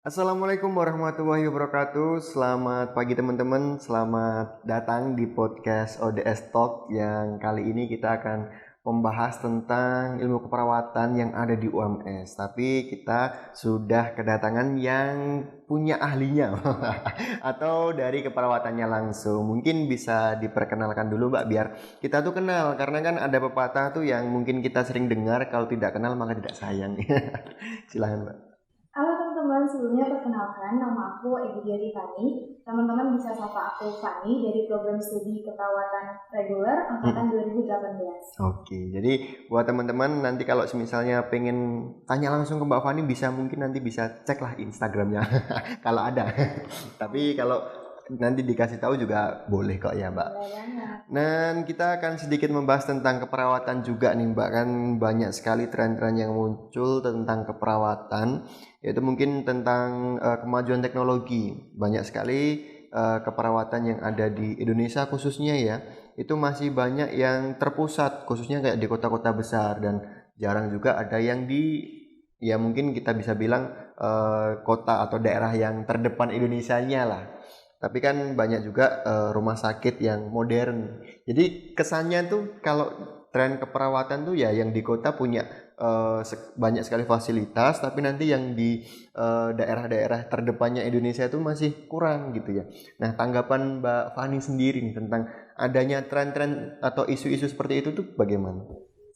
Assalamualaikum warahmatullahi wabarakatuh. Selamat pagi teman-teman. Selamat datang di podcast ODS Talk yang kali ini kita akan membahas tentang ilmu keperawatan yang ada di UMS. Tapi kita sudah kedatangan yang punya ahlinya atau dari keperawatannya langsung. Mungkin bisa diperkenalkan dulu Mbak biar kita tuh kenal karena kan ada pepatah tuh yang mungkin kita sering dengar kalau tidak kenal maka tidak sayang. Silahkan Mbak. Halo teman-teman, sebelumnya perkenalkan nama aku Egidia Tiffany. Teman-teman bisa sapa aku Fani dari program studi keperawatan reguler angkatan 2018. Oke, jadi buat teman-teman nanti kalau misalnya pengen tanya langsung ke Mbak Fani mungkin nanti bisa cek lah Instagramnya kalau ada. Tapi kalau nanti dikasih tahu juga boleh kok ya Mbak. Boleh banget. Dan kita akan sedikit membahas tentang keperawatan juga nih Mbak, kan banyak sekali tren-tren yang muncul tentang keperawatan, yaitu mungkin tentang kemajuan teknologi. Banyak sekali keperawatan yang ada di Indonesia khususnya ya, itu masih banyak yang terpusat khususnya kayak di kota-kota besar dan jarang juga ada yang di ya mungkin kita bisa bilang kota atau daerah yang terdepan Indonesianya lah. Tapi kan banyak juga rumah sakit yang modern. Jadi kesannya tuh kalau tren keperawatan tuh ya yang di kota punya banyak sekali fasilitas, tapi nanti yang di daerah-daerah terdepannya Indonesia itu masih kurang gitu ya. Nah, tanggapan Mbak Fani sendiri nih tentang adanya tren-tren atau isu-isu seperti itu tuh bagaimana?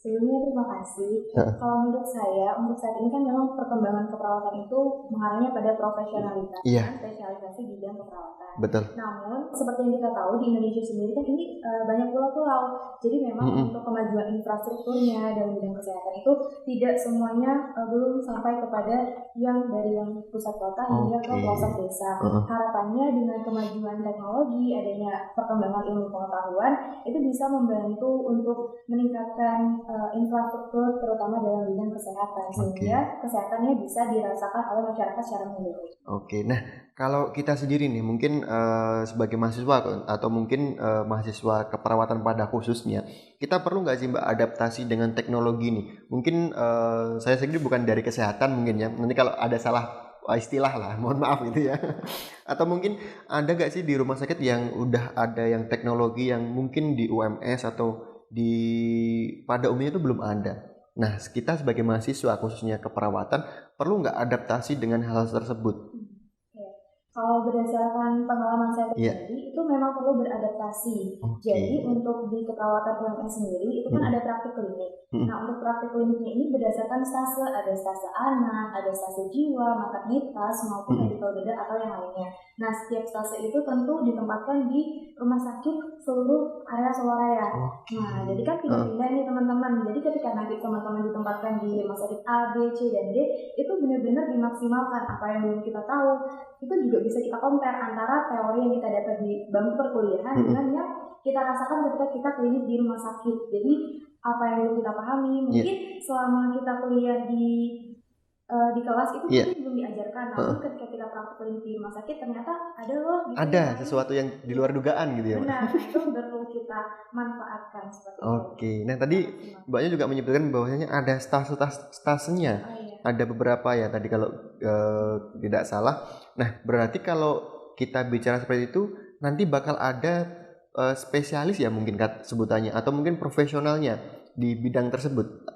Sebelumnya terima kasih. Kalau menurut saya, untuk saat ini kan memang perkembangan keperawatan itu mengarahnya pada profesionalitas dan spesialisasi di bidang keperawatan. Betul. Namun, seperti yang kita tahu di Indonesia sendiri kan ini banyak pulau-pulau. Jadi memang untuk kemajuan infrastrukturnya dalam bidang kesehatan itu tidak semuanya belum sampai kepada yang dari yang pusat kota hingga ke pelosok desa. Harapannya dengan kemajuan teknologi, adanya perkembangan ilmu pengetahuan, itu bisa membantu untuk meningkatkan infrastruktur terutama dalam bidang kesehatan sehingga kesehatannya bisa dirasakan oleh masyarakat secara menyeluruh. Oke, nah kalau kita sendiri nih mungkin sebagai mahasiswa atau mungkin mahasiswa keperawatan pada khususnya, kita perlu nggak sih Mbak adaptasi dengan teknologi nih? Mungkin saya sendiri bukan dari kesehatan mungkin ya, nanti kalau ada salah istilah lah, mohon maaf gitu ya. Atau mungkin ada nggak sih di rumah sakit yang udah ada yang teknologi yang mungkin di UMS atau pada umumnya itu belum ada. Nah, kita sebagai mahasiswa khususnya keperawatan perlu nggak adaptasi dengan hal tersebut? Kalau berdasarkan pengalaman saya pribadi, itu memang perlu beradaptasi. Jadi untuk di keperawatan UMS sendiri itu kan ada praktik klinik. Nah untuk praktik kliniknya ini berdasarkan stase, ada stase anak, ada stase jiwa, maternitas maupun medical bedah atau yang lainnya. Nah setiap stase itu tentu ditempatkan di rumah sakit seluruh area Soloraya. Nah jadi kan pindah-pindah nih teman-teman. Jadi ketika nanti teman-teman ditempatkan di rumah sakit A, B, C, dan D, itu benar-benar dimaksimalkan apa yang belum kita tahu. Itu juga bisa kita compare antara teori yang kita dapat di bangku perkuliahan dengan yang kita rasakan ketika kita klinik di rumah sakit. Jadi apa yang belum kita pahami mungkin selama kita kuliah di kelas itu mungkin belum diajarkan, namun ketika kita praktik klinik di rumah sakit ternyata ada loh gitu. Ada sesuatu yang di luar dugaan gitu ya Mbak? Benar, itu perlu kita manfaatkan seperti itu. Oke, nah tadi Mbaknya juga menyebutkan bahwasanya ada stasenya. Ada beberapa ya tadi kalau tidak salah. Nah berarti kalau kita bicara seperti itu nanti bakal ada spesialis ya mungkin sebutannya atau mungkin profesionalnya di bidang tersebut.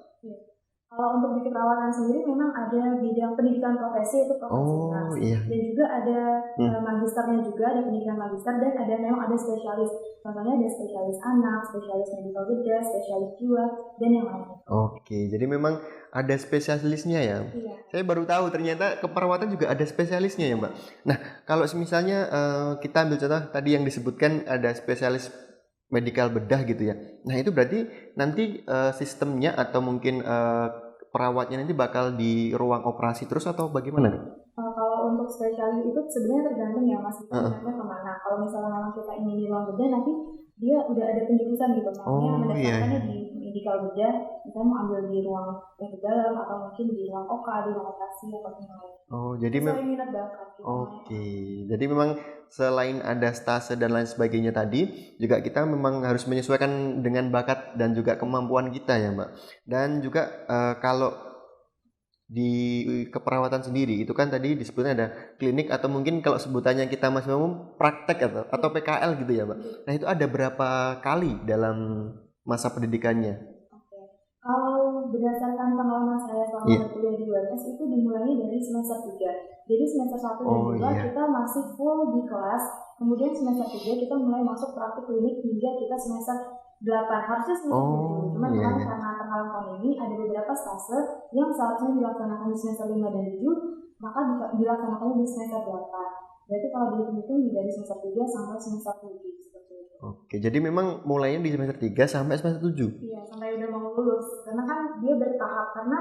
Kalau untuk di keperawatan sendiri memang ada bidang pendidikan profesi yaitu profesitas dan juga ada magisternya juga, ada pendidikan magister dan memang ada spesialis. Contohnya ada spesialis anak, spesialis medical bedah, spesialis jiwa dan yang lainnya. Oke, jadi memang ada spesialisnya ya. Saya baru tahu ternyata keperawatan juga ada spesialisnya ya Mbak. Nah kalau misalnya kita ambil contoh tadi yang disebutkan ada spesialis medical bedah gitu ya. Nah itu berarti nanti sistemnya atau mungkin perawatnya nanti bakal di ruang operasi terus atau bagaimana? Kalau untuk spesialis itu sebenarnya tergantung ya Mas, kita kemana. Kalau misalnya memang kita ingin di ruang bedah nanti dia udah ada penjurusan gitu, makanya mendaftarkannya di medical bedah, misalnya mau ambil di ruang yang ke dalam atau mungkin di ruang OK, di ruang operasi atau yang lain. Jadi minat bakat. Jadi memang selain ada stase dan lain sebagainya tadi, juga kita memang harus menyesuaikan dengan bakat dan juga kemampuan kita ya Mbak. Dan juga kalau di keperawatan sendiri itu kan tadi disebutnya ada klinik atau mungkin kalau sebutannya kita masih umum praktek atau PKL gitu ya Mbak. Nah itu ada berapa kali dalam masa pendidikannya? Oke. Kalau berdasarkan pengalaman saya selama berkuliah di UMS itu dimulainya dari semester 3. Jadi semester 1 dan 2 kita masih full di kelas, kemudian semester 3 kita mulai masuk praktik klinik hingga kita semester 8. Harusnya semester 7. Cuman karena terhalang pandemi ada beberapa stase yang seharusnya dilaksanakan di semester 5 dan 7, maka dilaksanakan di semester 8. Berarti kalau dihitung-hitung dari semester 3 sampai semester 7 seperti itu. Oke, jadi memang mulainya di semester 3 sampai semester 7? Iya, sampai udah mau lulus. Karena kan dia bertahap, karena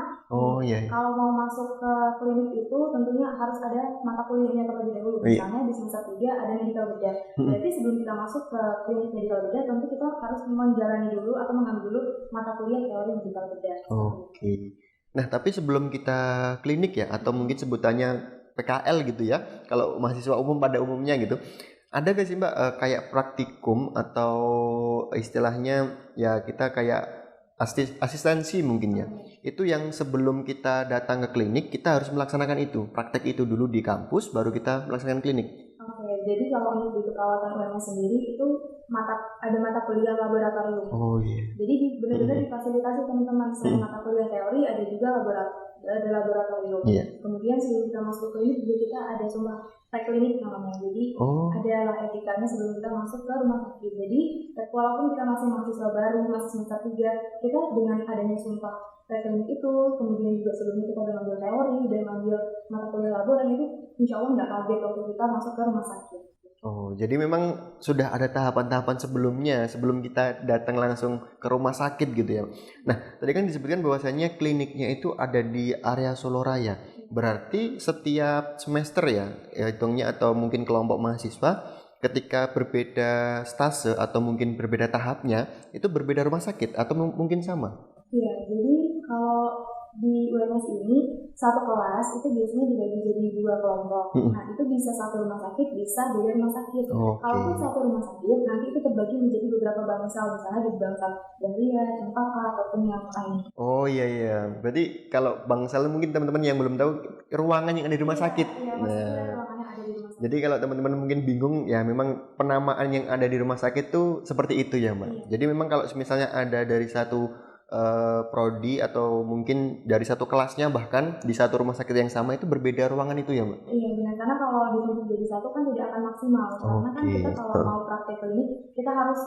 kalau mau masuk ke klinik itu tentunya harus ada mata kuliahnya terlebih dahulu. Misalnya di semester 3 ada medical bedah. Berarti sebelum kita masuk ke klinik medical bedah, tentu kita harus menjalani dulu atau mengambil dulu mata kuliah teori medical bedah. Oke. Nah, tapi sebelum kita klinik ya, atau mungkin sebutannya PKL gitu ya, kalau mahasiswa umum pada umumnya gitu, ada gak sih Mbak kayak praktikum atau istilahnya ya kita kayak asistensi mungkin ya, itu yang sebelum kita datang ke klinik kita harus melaksanakan itu, praktek itu dulu di kampus baru kita melaksanakan klinik? Oke, jadi kalau untuk di keperawatan UMS sendiri itu ada mata kuliah laboratorium. Jadi benar-benar difasilitasi teman-teman, selain mata kuliah teori ada juga laboratorium. Kemudian sebelum kita masuk ke klinik juga kita ada sumpah preklinik namanya. Jadi adalah etikanya sebelum kita masuk ke rumah sakit. Jadi walaupun kita masih mahasiswa baru, masih semester 3, kita dengan adanya sumpah preklinik itu, kemudian juga sebelumnya kita udah ngambil teori, udah ngambil mata kuliah laboratorium itu, insya Allah nggak kaget waktu kita masuk ke rumah sakit. Jadi memang sudah ada tahapan-tahapan sebelumnya, sebelum kita datang langsung ke rumah sakit gitu ya. Nah, tadi kan disebutkan bahwasanya kliniknya itu ada di area Soloraya. Berarti setiap semester ya hitungnya atau mungkin kelompok mahasiswa ketika berbeda stase atau mungkin berbeda tahapnya, itu berbeda rumah sakit atau mungkin sama? Iya, jadi kalau di UMS ini satu kelas itu biasanya dibagi jadi 2 kelompok. Nah itu bisa satu rumah sakit, bisa beda rumah sakit. Kalaupun satu rumah sakit nanti itu terbagi menjadi beberapa bangsal, misalnya di bangsal Dahlia, Cempaka ataupun yang lain. Iya, berarti kalau bangsal mungkin teman-teman yang belum tahu ruangan yang ada di rumah sakit. Ruangannya ada di rumah sakit. Jadi kalau teman-teman mungkin bingung ya, memang penamaan yang ada di rumah sakit tuh seperti itu ya Mbak. Jadi memang kalau misalnya ada dari satu prodi atau mungkin dari satu kelasnya bahkan di satu rumah sakit yang sama itu berbeda ruangan itu ya Mbak? Iya benar, karena kalau dituntut jadi satu kan tidak akan maksimal. Karena kan kita kalau mau praktek klinik kita harus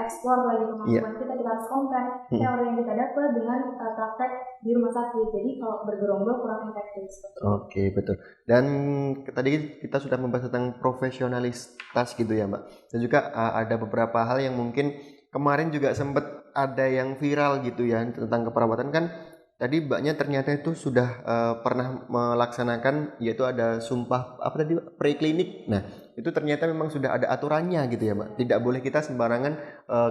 explore lagi kemampuan kita harus compare teori yang kita dapat dengan praktek di rumah sakit. Jadi kalau bergerombol kurang efektif. Oke, betul. Dan tadi kita sudah membahas tentang profesionalitas gitu ya Mbak. Dan juga ada beberapa hal yang mungkin kemarin juga sempat ada yang viral gitu ya tentang keperawatan kan. Tadi Mbaknya ternyata itu sudah pernah melaksanakan, yaitu ada sumpah apa tadi preklinik. Nah itu ternyata memang sudah ada aturannya gitu ya Mbak. Tidak boleh kita sembarangan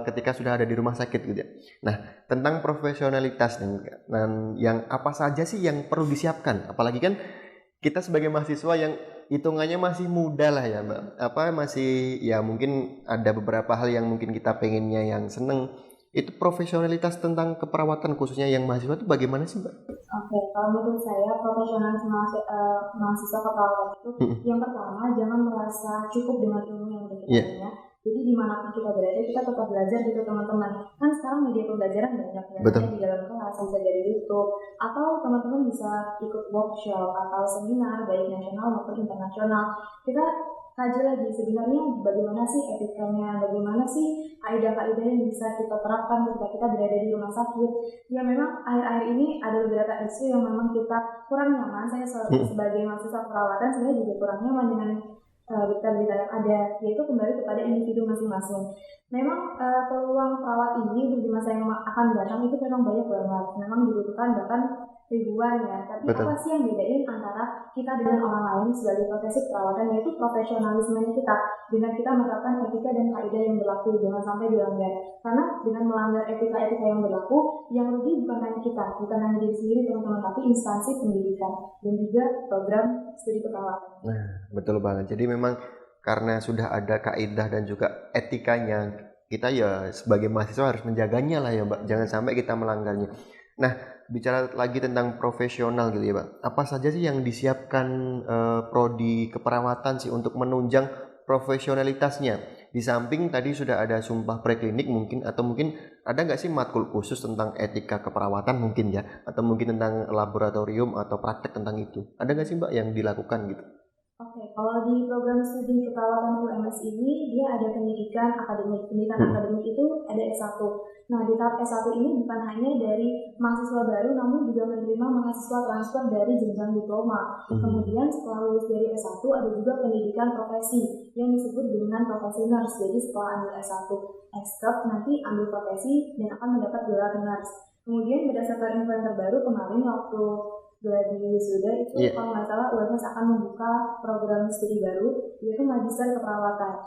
ketika sudah ada di rumah sakit gitu ya. Nah tentang profesionalitas dan yang apa saja sih yang perlu disiapkan, apalagi kan kita sebagai mahasiswa yang hitungannya masih muda lah ya Mbak, masih ya mungkin ada beberapa hal yang mungkin kita pengennya yang seneng. Itu profesionalitas tentang keperawatan khususnya yang mahasiswa itu bagaimana sih Mbak? Oke, kalau menurut saya profesionalitas mahasiswa keperawatan itu yang pertama jangan merasa cukup dengan ilmu yang udah kita punya. Jadi dimanapun kita berada kita tetap belajar gitu teman-teman. Kan sekarang media pembelajaran banyak ya, di dalam kelas bisa dari YouTube atau teman-teman bisa ikut workshop atau seminar baik nasional maupun internasional. Kita kaji lagi sebenarnya bagaimana sih etikanya, bagaimana sih kaidah-kaidah yang bisa kita terapkan ketika kita berada di rumah sakit. Ya memang akhir-akhir ini ada beberapa isu yang memang kita kurang nyaman. Saya sebagai mahasiswa perawatan sebenarnya juga kurang nyaman dengan berita-berita yang ada, yaitu kembali kepada individu masing-masing. Memang peluang perawat ini di masa yang akan datang itu memang banyak banget, memang dibutuhkan bahkan ribuan ya. Tapi apa sih yang bedain antara kita dengan orang lain sebagai profesi perawatan, yaitu profesionalisme kita dengan kita menerapkan etika dan kaidah yang berlaku, jangan sampai dilanggar. Karena dengan melanggar etika-etika yang berlaku, yang rugi bukan hanya kita, bukan hanya diri sendiri teman-teman, tapi instansi pendidikan dan juga program studi keperawatan. Nah, betul banget. Jadi memang karena sudah ada kaidah dan juga etikanya, kita ya sebagai mahasiswa harus menjaganya lah ya Mbak. Jangan sampai kita melanggarnya. Nah, bicara lagi tentang profesional gitu ya, Pak. Apa saja sih yang disiapkan prodi keperawatan sih untuk menunjang profesionalitasnya? Di samping tadi sudah ada sumpah preklinik mungkin, atau mungkin ada nggak sih matkul khusus tentang etika keperawatan mungkin ya, atau mungkin tentang laboratorium atau praktek tentang itu. Ada nggak sih Mbak yang dilakukan gitu? Oke, kalau di program studi keperawatan UMS ini dia ada pendidikan akademik. Pendidikan akademik itu ada S1. Nah, di tahap S1 ini bukan hanya dari mahasiswa baru, namun juga menerima mahasiswa transfer dari jenjang diploma. Kemudian setelah lulus dari S1 ada juga pendidikan profesi yang disebut dengan profesi nurse. Jadi setelah ambil S1 expert, nanti ambil profesi dan akan mendapat gelar nurse. Kemudian berdasarkan info yang terbaru kemarin waktu gladi wisuda itu kalau nggak salah UMS akan membuka program studi baru yaitu magister keperawatan.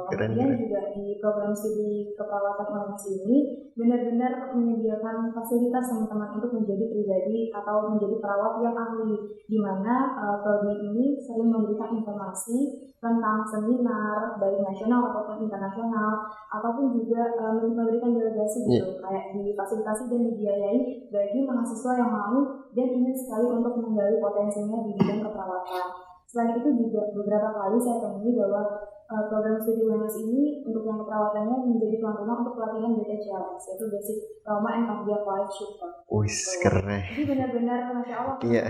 Kemudian juga di program studi keperawatan UMS ini benar-benar menyediakan fasilitas teman-teman untuk menjadi pribadi atau menjadi perawat yang ahli, di mana prodi ini sering memberikan informasi tentang seminar baik nasional ataupun internasional, ataupun juga memberikan delegasi gitu, kayak difasilitasi dan dibiayai bagi mahasiswa yang mau dan ingin sekali untuk menggali potensinya di bidang keperawatan. Selain itu juga beberapa kali saya temui bahwa program studi UMS ini untuk yang keperawatannya menjadi tuan rumah untuk pelatihan BPJS, yaitu Basic Trauma and Cardiac Life Support. Keren. Jadi benar-benar Masya Allah. Iya.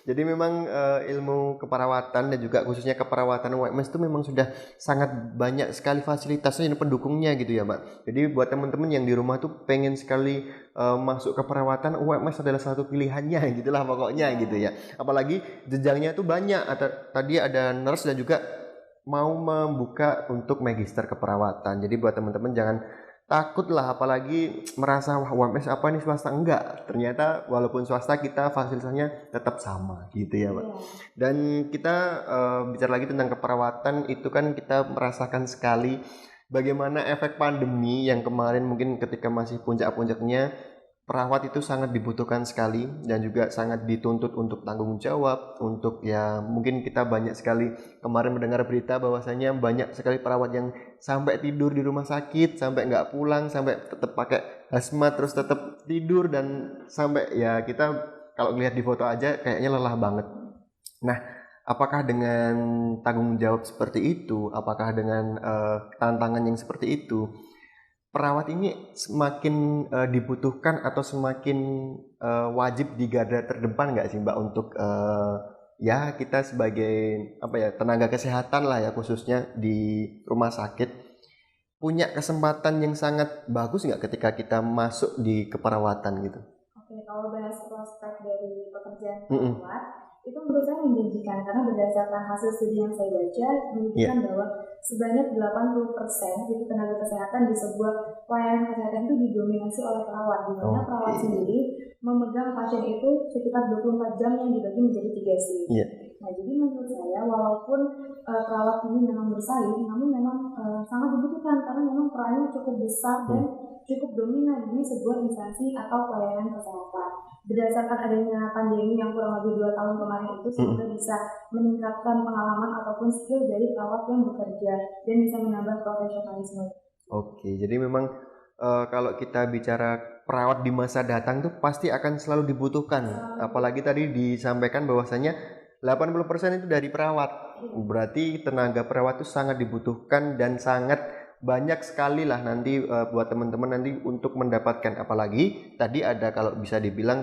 Jadi memang ilmu keperawatan dan juga khususnya keperawatan UMS itu memang sudah sangat banyak sekali fasilitasnya dan pendukungnya gitu ya Mbak. Jadi buat teman-teman yang di rumah tuh pengen sekali masuk keperawatan, UMS adalah satu pilihannya gitulah pokoknya gitu ya. Apalagi jenjangnya tuh banyak. Tadi ada nurse dan juga mau membuka untuk magister keperawatan. Jadi buat teman-teman jangan takut lah, apalagi merasa wah UMS apa nih swasta, enggak, ternyata walaupun swasta kita fasilitasnya tetap sama gitu ya Pak. Dan kita bicara lagi tentang keperawatan itu kan kita merasakan sekali bagaimana efek pandemi yang kemarin mungkin ketika masih puncak-puncaknya perawat itu sangat dibutuhkan sekali dan juga sangat dituntut untuk tanggung jawab, untuk ya mungkin kita banyak sekali kemarin mendengar berita bahwasanya banyak sekali perawat yang sampai tidur di rumah sakit, sampai nggak pulang, sampai tetap pakai hazmat terus tetap tidur, dan sampai ya kita kalau lihat di foto aja kayaknya lelah banget. Nah, apakah dengan tanggung jawab seperti itu, apakah dengan tantangan yang seperti itu, perawat ini semakin dibutuhkan atau semakin wajib di garda terdepan nggak sih Mbak untuk ya kita sebagai tenaga kesehatan lah ya khususnya di rumah sakit punya kesempatan yang sangat bagus nggak ketika kita masuk di keperawatan gitu? Oke, kalau bahas prospek dari pekerjaan perawat itu menurut saya menjanjikan karena berdasarkan hasil studi yang saya baca menunjukkan bahwa sebanyak 80% itu tenaga kesehatan di sebuah pelayanan kesehatan itu didominasi oleh perawat, di mana perawat sendiri memegang pasien itu sekitar 24 jam yang dibagi menjadi 3 shift. Nah, jadi menurut saya walaupun perawat ini memang bersaing, namun memang sangat dibutuhkan karena memang perannya cukup besar dan cukup dominan di sebuah instansi atau pelayanan kesehatan. Berdasarkan adanya pandemi yang kurang lebih 2 tahun kemarin itu, semoga bisa meningkatkan pengalaman ataupun skill dari perawat yang bekerja dan bisa menambah profesionalisme. Oke, jadi memang kalau kita bicara perawat di masa datang tuh pasti akan selalu dibutuhkan. Apalagi tadi disampaikan bahwasanya 80% itu dari perawat. Berarti tenaga perawat itu sangat dibutuhkan dan sangat banyak sekali lah nanti buat teman-teman nanti untuk mendapatkan, apalagi tadi ada kalau bisa dibilang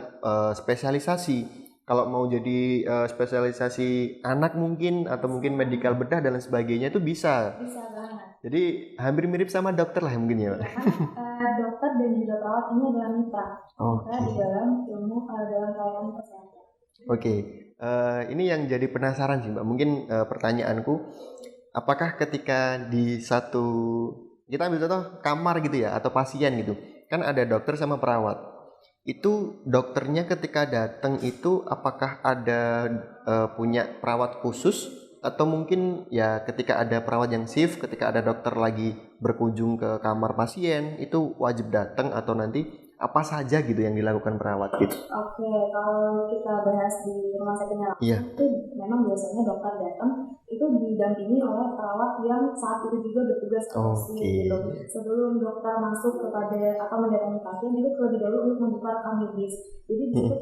spesialisasi. Kalau mau jadi spesialisasi anak mungkin atau mungkin medical bedah dan lain sebagainya itu bisa. Bisa banget. Jadi hampir mirip sama dokter lah mungkin ya. Dokter dan juga perawat ini adalah mitra. Di dalam ilmu dalam pelayanan kesehatan. Ini yang jadi penasaran sih Mbak. Mungkin pertanyaanku, apakah ketika di satu, kita ambil contoh kamar gitu ya, atau pasien gitu, kan ada dokter sama perawat. Itu dokternya ketika datang itu apakah ada punya perawat khusus, atau mungkin ya ketika ada perawat yang shift, ketika ada dokter lagi berkunjung ke kamar pasien, itu wajib datang, atau nanti apa saja gitu yang dilakukan perawat gitu? Oke, kalau kita bahas di rumah sakitnya langsung itu memang biasanya dokter datang itu didampingi oleh perawat yang saat itu juga bertugas atau gitu. Sebelum dokter masuk kepada atau mendatangi pasien itu terlebih dahulu untuk membuka rekam medis. Jadi disebut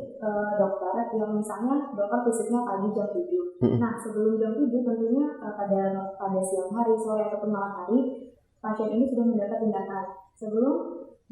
dokter yang misalnya dokter fisiknya pagi jam 7. Nah, sebelum jam 7 tentunya pada siang hari, sore ataupun malam hari pasien ini sudah mendapat tindakan. Sebelum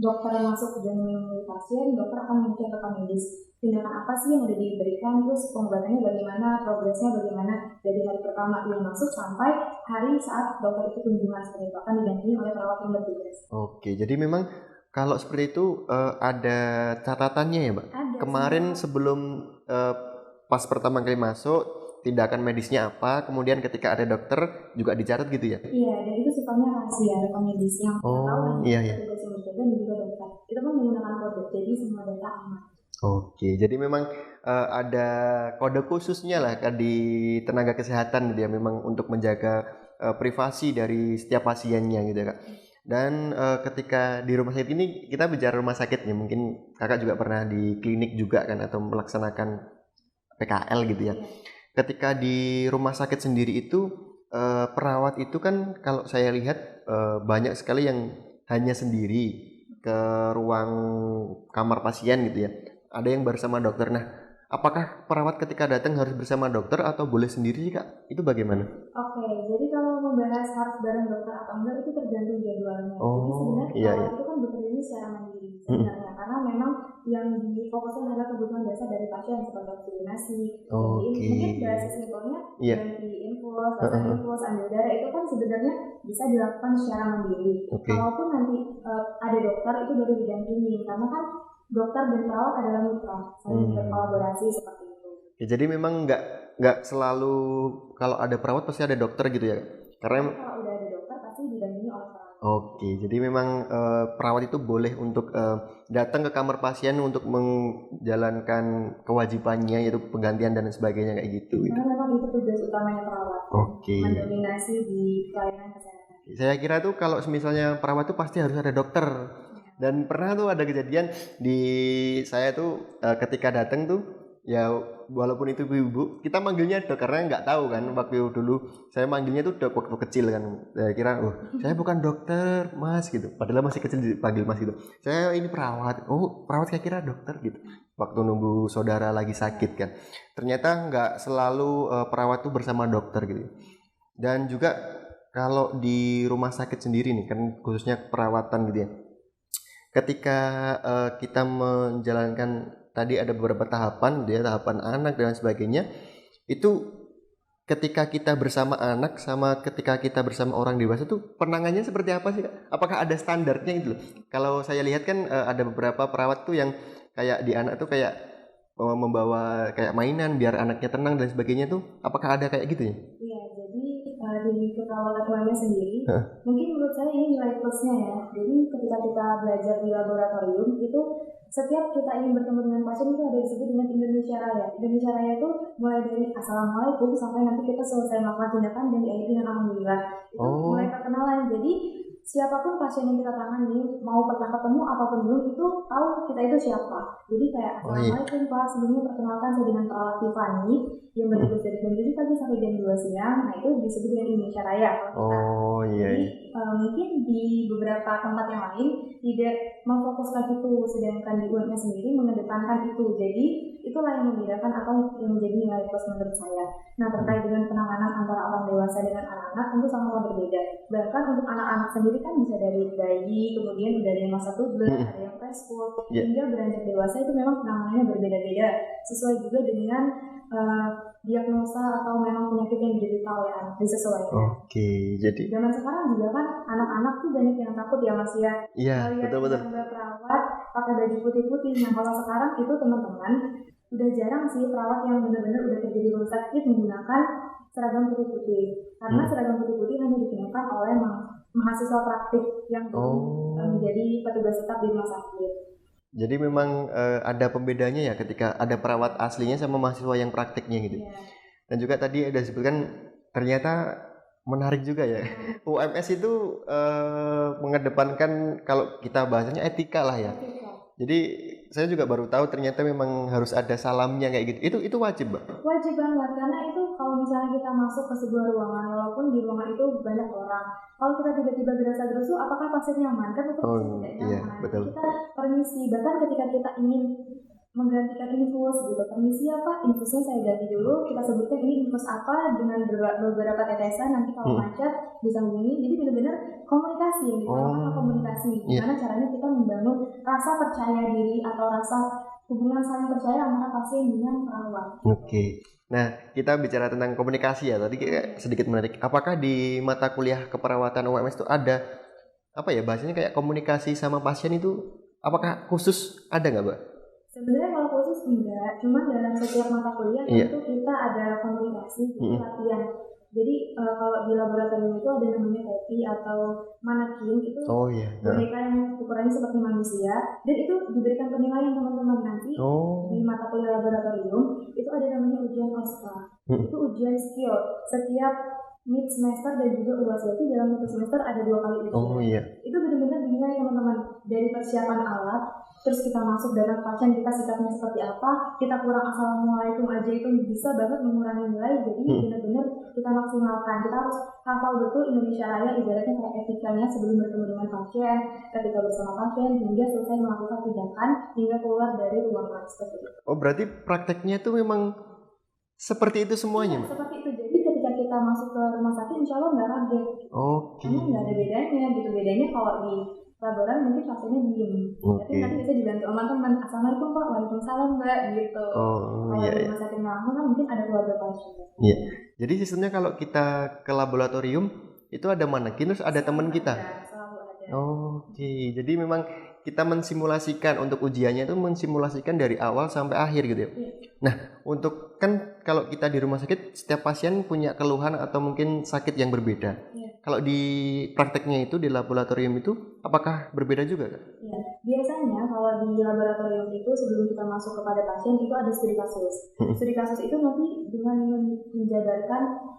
dokter masuk dan menemui pasien, dokter akan mengecek rekam medis. Tindakan apa sih yang sudah diberikan, terus pengobatannya bagaimana, progresnya bagaimana dari hari pertama dia masuk sampai hari saat dokter itu kunjungan, seperti itu akan didampingi oleh perawat yang bertugas. Oke, jadi memang kalau seperti itu ada catatannya ya, Mbak? Ada. Kemarin sebelum pas pertama kali masuk, tindakan medisnya apa, kemudian ketika ada dokter juga dicatat gitu ya? Iya, dan itu sifatnya rahasia rekam medis yang tahu hanya petugas yang berjaga dan juga dokter. Itu kan menggunakan kode, jadi semua data aman. Oke, jadi memang ada kode khususnya lah kan di tenaga kesehatan gitu ya, memang untuk menjaga privasi dari setiap pasiennya gitu ya Kak. Dan ketika di rumah sakit ini, kita bicara rumah sakit nih, mungkin Kakak juga pernah di klinik juga kan atau melaksanakan PKL gitu ya. Ketika di rumah sakit sendiri itu perawat itu kan kalau saya lihat banyak sekali yang hanya sendiri ke ruang kamar pasien gitu ya. Ada yang bersama dokter. Nah, apakah perawat ketika datang harus bersama dokter atau boleh sendiri Kak? Itu bagaimana? Oke, jadi kalau membahas harus bareng dokter atau enggak itu tergantung jadwalnya. Jadi sebenarnya perawat itu kan bekerja secara mandiri sebenarnya, karena memang yang difokuskan adalah kebutuhan dasar dari pasien seperti vaksinasi. Mungkin bahasa simpelnya ganti infus, pasang infus, ambil darah itu kan sebenarnya bisa dilakukan secara mandiri. Kalaupun nanti ada dokter itu baru didampingi, karena kan dokter dan perawat adalah mitra, saling berkolaborasi seperti itu. Ya, jadi memang nggak selalu kalau ada perawat pasti ada dokter gitu ya? Karena kalau udah ada dokter pasti didampingi oleh perawat. Oke, jadi memang perawat itu boleh untuk datang ke kamar pasien untuk menjalankan kewajibannya yaitu penggantian dan sebagainya kayak gitu. Karena memang itu tugas utamanya perawat. Mendominasi di pelayanan kesehatan. Saya kira tuh kalau misalnya perawat tuh pasti harus ada dokter. Dan pernah tuh ada kejadian di saya tuh ketika datang tuh ya walaupun itu ibu kita manggilnya dok karena nggak tahu kan waktu dulu saya manggilnya tuh dok waktu kecil kan saya kira saya bukan dokter mas gitu padahal masih kecil dipanggil mas gitu saya ini perawat perawat saya kira dokter gitu waktu nunggu saudara lagi sakit kan ternyata nggak selalu perawat tuh bersama dokter gitu dan juga kalau di rumah sakit sendiri nih kan khususnya perawatan gitu ya ketika kita menjalankan tadi ada beberapa tahapan tahapan anak dan sebagainya itu ketika kita bersama anak sama ketika kita bersama orang dewasa tuh penanganannya seperti apa sih Kak? Apakah ada standarnya gitu loh kalau saya lihat kan ada beberapa perawat tuh yang kayak di anak tuh kayak membawa kayak mainan biar anaknya tenang dan sebagainya tuh apakah ada kayak gitu ya? Iya, jadi di keperawatan sendiri mungkin menurut saya ini nilai plusnya ya. Jadi ketika kita belajar di laboratorium itu setiap kita ingin bertemu dengan pasien itu ada disebut dengan Indonesia Raya. Indonesia Raya itu mulai dari Assalamualaikum sampai nanti kita selesai melakukan tindakan dan diakhiri dengan Alhamdulillah. Itu mulai perkenalan. Jadi siapapun pasien yang kita tangani mau pernah ketemu apapun belum itu tahu kita itu siapa. Jadi kayak Assalamualaikum Pak, sebelumnya perkenalkan saya dengan perawat Tiffany yang bertugas dari jam 7 pagi sampai jam 2 siang. Nah itu disebut dengan Indonesia Raya. Jadi mungkin di beberapa tempat yang lain tidak memfokuskan itu, sedangkan di UMS sendiri mengedepankan itu. Jadi itulah yang membedakan atau yang menjadi nilai plus menurut saya. Nah terkait dengan penanganan antara orang dewasa dengan anak-anak tentu sangat berbeda. Bahkan untuk anak-anak sendiri kan bisa dari bayi, kemudian dari masa toddler, ada yang preschool, hingga beranjak dewasa itu memang penanganannya berbeda-beda. Sesuai juga dengan diagnosa atau memang penyakit yang diderita oleh anak disesuaikan. Jadi zaman sekarang juga kan anak-anak tuh banyak yang takut ya Mas ya. Iya, betul. Perawat pakai baju putih-putih. Nah kalau sekarang itu teman-teman udah jarang sih perawat yang benar-benar udah kerja di rumah sakit menggunakan seragam putih-putih. Karena seragam putih-putih hanya digunakan oleh mahasiswa praktik yang menjadi petugas tetap di rumah sakit. Jadi memang ada pembedanya ya ketika ada perawat aslinya sama mahasiswa yang praktiknya gitu. Dan juga tadi ada disebutkan ternyata menarik juga ya. UMS itu mengedepankan kalau kita bahasanya etika lah ya. Jadi saya juga baru tahu ternyata memang harus ada salamnya kayak gitu. Itu wajib, Mbak? Wajib banget, karena itu kalau misalnya kita masuk ke sebuah ruangan, walaupun di ruangan itu banyak orang, kalau kita tiba-tiba gerasa-gerusu, apakah pasien nyaman? Kan itu pasti tidak Iya, nyaman. betul. Kita permisi, bahkan ketika kita ingin menggantikan infus gitu, permisi apa, infusnya saya ganti dulu, kita sebutkan ini infus apa dengan beberapa tetesan, nanti kalau macet bisa hubungi. Jadi benar-benar komunikasi, yang ditamakan komunikasi. Gimana caranya kita membangun rasa percaya diri atau rasa hubungan saling percaya antara pasien dengan perawat. Oke. Nah, kita bicara tentang komunikasi ya. Tadi kayak sedikit menarik. Apakah di mata kuliah keperawatan UMS itu ada apa ya bahasanya kayak komunikasi sama pasien itu? Apakah khusus ada nggak, Mbak? Sebenarnya kalau khusus enggak, cuma dalam setiap mata kuliah itu kita ada komunikasi, jadi latihan. Jadi kalau di laboratorium itu ada namanya TEPI atau manekin, itu boneka yang ukurannya seperti manusia, dan itu diberikan penilaian teman-teman nanti di mata kuliah laboratorium. Itu ada namanya ujian OSCA, itu ujian skill setiap mid semester dan juga UAS. Itu dalam satu semester ada 2 kali ujian. Itu benar-benar dinilai teman-teman dari persiapan alat, terus kita masuk dalam pasien, kita sikapnya seperti apa, kita kurang assalamualaikum aja itu bisa banget mengurangi nilai. Jadi benar-benar kita maksimalkan, kita harus hafal betul Indonesia Raya, ibaratnya kayak etikanya sebelum bertemu dengan pasien, ketika bersama pasien, hingga selesai melakukan tindakan, hingga keluar dari ruangan seperti itu. Oh, berarti prakteknya itu memang seperti itu semuanya, Mbak? Seperti itu. Jadi ketika kita masuk ke rumah sakit, insya Allah nggak kaget. Karena nggak ada bedanya gitu. Bedanya kalau di laboran mungkin pasiennya diem, tapi nanti bisa dibantu sama teman. Assalamualaikum Pak, waalaikumsalam Mbak, gitu. Kalau di rumah sakit langsung kan mungkin ada keluarga pasien. Iya. Jadi sistemnya kalau kita ke laboratorium itu ada manekin terus ada teman kita. Selalu ada. Oke. Jadi memang kita mensimulasikan untuk ujiannya itu mensimulasikan dari awal sampai akhir gitu ya. Nah, untuk kan kalau kita di rumah sakit setiap pasien punya keluhan atau mungkin sakit yang berbeda. Kalau di prakteknya itu di laboratorium itu apakah berbeda juga, Kak? Ya, biasanya kalau di laboratorium itu sebelum kita masuk kepada pasien itu ada studi kasus. Studi kasus itu nanti dengan menjabarkan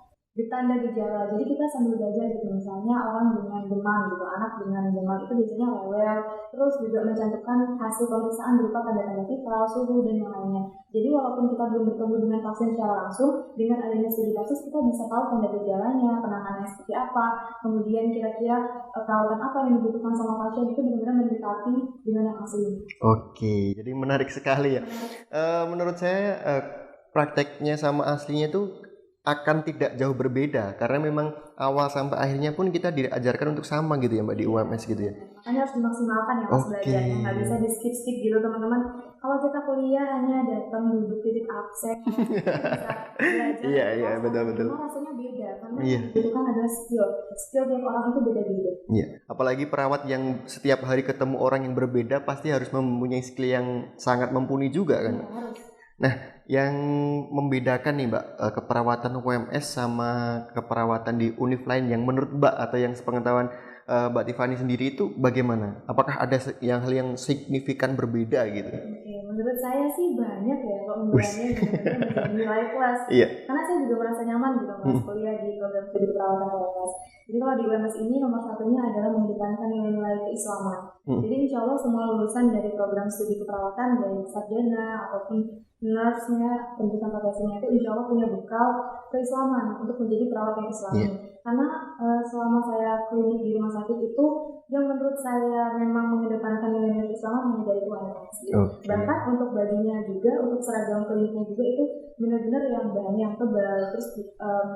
tanda gejala. Jadi kita sambil belajar gitu, misalnya orang dengan demam gitu, anak dengan demam itu biasanya rewel, terus juga mencantumkan hasil pemeriksaan berupa tanda-tanda vital, suhu dan yang lainnya. Jadi walaupun kita belum bertemu dengan pasien secara langsung, dengan adanya studi kasus kita bisa tahu tanda gejalanya, penanganannya seperti apa, kemudian kira-kira perawatan apa yang dibutuhkan sama pasien, itu benar-benar mendekati dengan yang asli. Oke, jadi menarik sekali ya. Menurut saya prakteknya sama aslinya itu akan tidak jauh berbeda karena memang awal sampai akhirnya pun kita diajarkan untuk sama gitu ya Mbak di UMS gitu ya. Makanya harus dimaksimalkan ya Mas belajarnya, nggak bisa di skip gitu teman-teman. Kalau kita kuliah hanya datang duduk titik absen, bisa belajar. Iya betul. Rasanya beda karena itu kan adalah skill tiap orang itu beda-beda. Iya, apalagi perawat yang setiap hari ketemu orang yang berbeda pasti harus mempunyai skill yang sangat mumpuni juga kan. Ya, harus. Nah, yang membedakan nih Mbak keperawatan UMS sama keperawatan di univ lain yang menurut Mbak atau yang sepengetahuan Mbak Tiffany sendiri itu bagaimana? Apakah ada hal yang signifikan berbeda gitu? Oke, menurut saya sih banyak ya keunggulannya benar-benar nilai plus. Karena saya juga merasa nyaman gitu Mas kuliah di program studi keperawatan UMS. Jadi kalau di UMS ini nomor satunya adalah mengedepankan nilai-nilai keislaman. Jadi insya Allah semua lulusan dari program studi keperawatan baik sarjana ataupun nurse-nya, pendidikan profesinya itu insya Allah punya bekal keislaman untuk menjadi perawat yang islami. Karena selama saya klinik di rumah sakit itu yang menurut saya memang mengedepankan nilai-nilai keislaman hanya dari UMS. Bahkan untuk bajunya juga, untuk seragam kliniknya juga itu benar-benar yang bahannya yang tebal, terus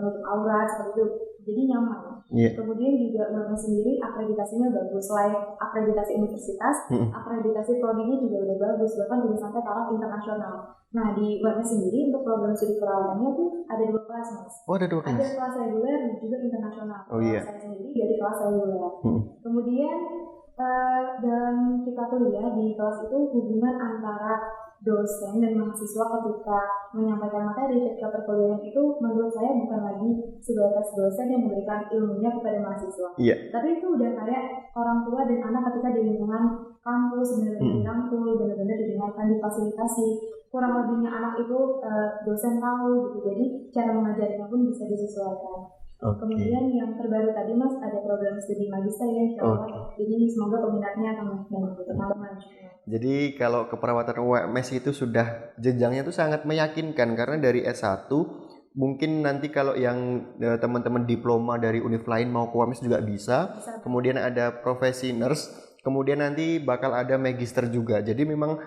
menutup aurat seperti itu, jadi nyaman. Kemudian juga UMS sendiri akreditasinya bagus, selain akreditasi universitas, akreditasi prodinya juga udah bagus, bahkan udah sampai taraf internasional. Nah di UMS sendiri untuk program studi perawatannya tuh ada 2 kelas Mas. Ada 2 kelas? Ada kelas reguler dan juga internasional. Saya sendiri dari kelas reguler. Kemudian dalam kita kuliah di kelas itu hubungan antara dosen dan mahasiswa ketika menyampaikan materi ketika perkuliahan itu menurut saya bukan lagi sebatas dosen yang memberikan ilmunya kepada mahasiswa. Tapi itu udah kayak orang tua dan anak ketika di lingkungan kampus benar-benar dirangkul, benar-benar didengarkan, difasilitasi. Kurang lebihnya anak itu dosen tahu gitu. Jadi cara mengajarnya pun bisa disesuaikan. Kemudian yang terbaru tadi Mas ada program studi magister ya insya Allah. Jadi semoga peminatnya akan teman-teman. Jadi kalau keperawatan UMS itu sudah jenjangnya itu sangat meyakinkan karena dari S1 mungkin nanti kalau yang teman-teman diploma dari univ lain mau ke UMS juga bisa. Kemudian ada profesi nurse, kemudian nanti bakal ada magister juga. Jadi memang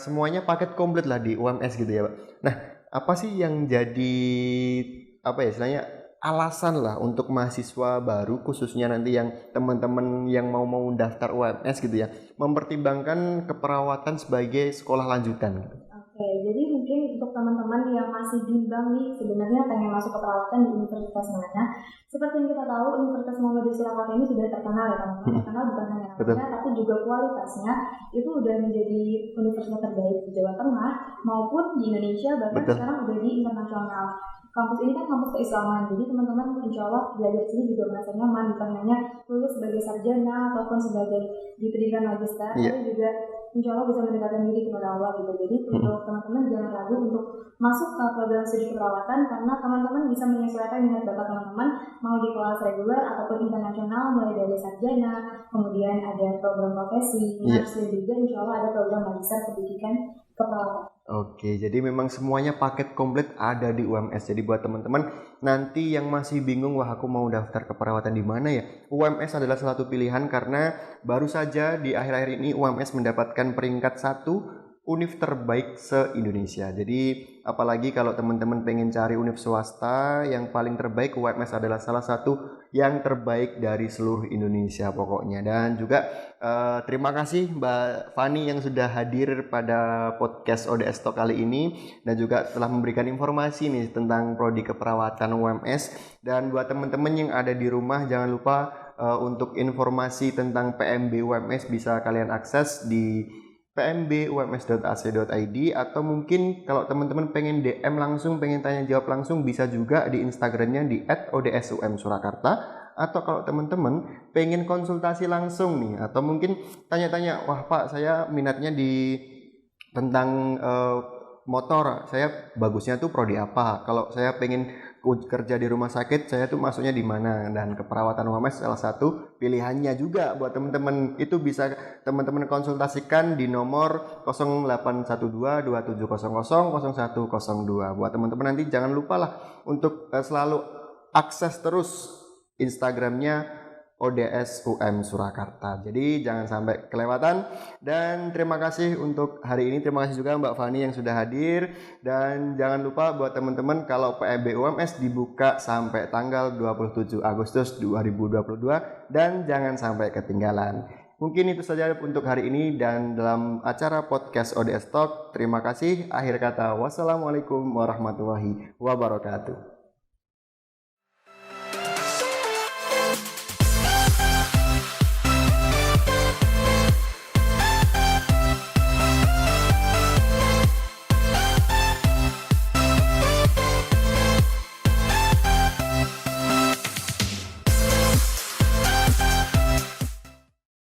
semuanya paket komplit lah di UMS gitu ya Pak. Nah, apa sih yang jadi istilahnya alasan lah untuk mahasiswa baru khususnya nanti yang teman-teman yang mau daftar UMS gitu ya mempertimbangkan keperawatan sebagai sekolah lanjutan gitu. Oke, jadi mungkin untuk teman-teman yang masih bimbang nih sebenarnya pengen masuk keperawatan di universitas mana, seperti yang kita tahu Universitas Muhammadiyah Surakarta ini sudah terkenal ya teman-teman, terkenal bukan hanya namanya tapi juga kualitasnya itu udah menjadi universitas terbaik di Jawa Tengah maupun di Indonesia, bahkan sekarang udah di internasional. Kampus ini kan kampus keislaman, jadi teman-teman insya Allah belajar di sini juga merasa nyaman, bukan hanya lulus sebagai sarjana ataupun sebagai di pendidikan magister, tapi juga insya Allah bisa mendekatkan diri kepada Allah gitu. Jadi untuk teman-teman jangan ragu untuk masuk ke program studi keperawatan karena teman-teman bisa menyesuaikan minat bakat teman-teman mau di kelas reguler ataupun internasional mulai dari sarjana, kemudian ada program profesi, dan juga insya Allah ada program magister pendidikan keperawatan. Oke, jadi memang semuanya paket komplit ada di UMS. Jadi buat teman-teman nanti yang masih bingung, wah aku mau daftar keperawatan di mana ya? UMS adalah salah satu pilihan karena baru saja di akhir-akhir ini UMS mendapatkan peringkat 1 univ terbaik se-Indonesia. Jadi apalagi kalau teman-teman pengen cari univ swasta yang paling terbaik, UMS adalah salah satu yang terbaik dari seluruh Indonesia pokoknya. Dan juga terima kasih Mbak Fani yang sudah hadir pada podcast ODS Talk kali ini dan juga telah memberikan informasi nih tentang prodi keperawatan UMS. Dan buat teman-teman yang ada di rumah jangan lupa untuk informasi tentang PMB UMS bisa kalian akses di pmbums.ac.id atau mungkin kalau teman-teman pengen DM langsung, pengen tanya jawab langsung bisa juga di Instagramnya di @odsumsurakarta. Atau kalau teman-teman pengen konsultasi langsung nih atau mungkin tanya-tanya, wah Pak saya minatnya di tentang motor, saya bagusnya tuh prodi apa, kalau saya pengen kerja di rumah sakit saya tuh masuknya di mana, dan keperawatan UMS salah satu pilihannya juga buat teman-teman. Itu bisa teman-teman konsultasikan di nomor 081227000102. Buat teman-teman nanti jangan lupa lah untuk selalu akses terus Instagramnya ODS UM Surakarta. Jadi jangan sampai kelewatan. Dan terima kasih untuk hari ini. Terima kasih juga Mbak Fani yang sudah hadir. Dan jangan lupa buat teman-teman kalau PMB UMS dibuka sampai tanggal 27 Agustus 2022. Dan jangan sampai ketinggalan. Mungkin itu saja untuk hari ini dan dalam acara podcast ODS Talk. Terima kasih. Akhir kata wassalamualaikum warahmatullahi wabarakatuh.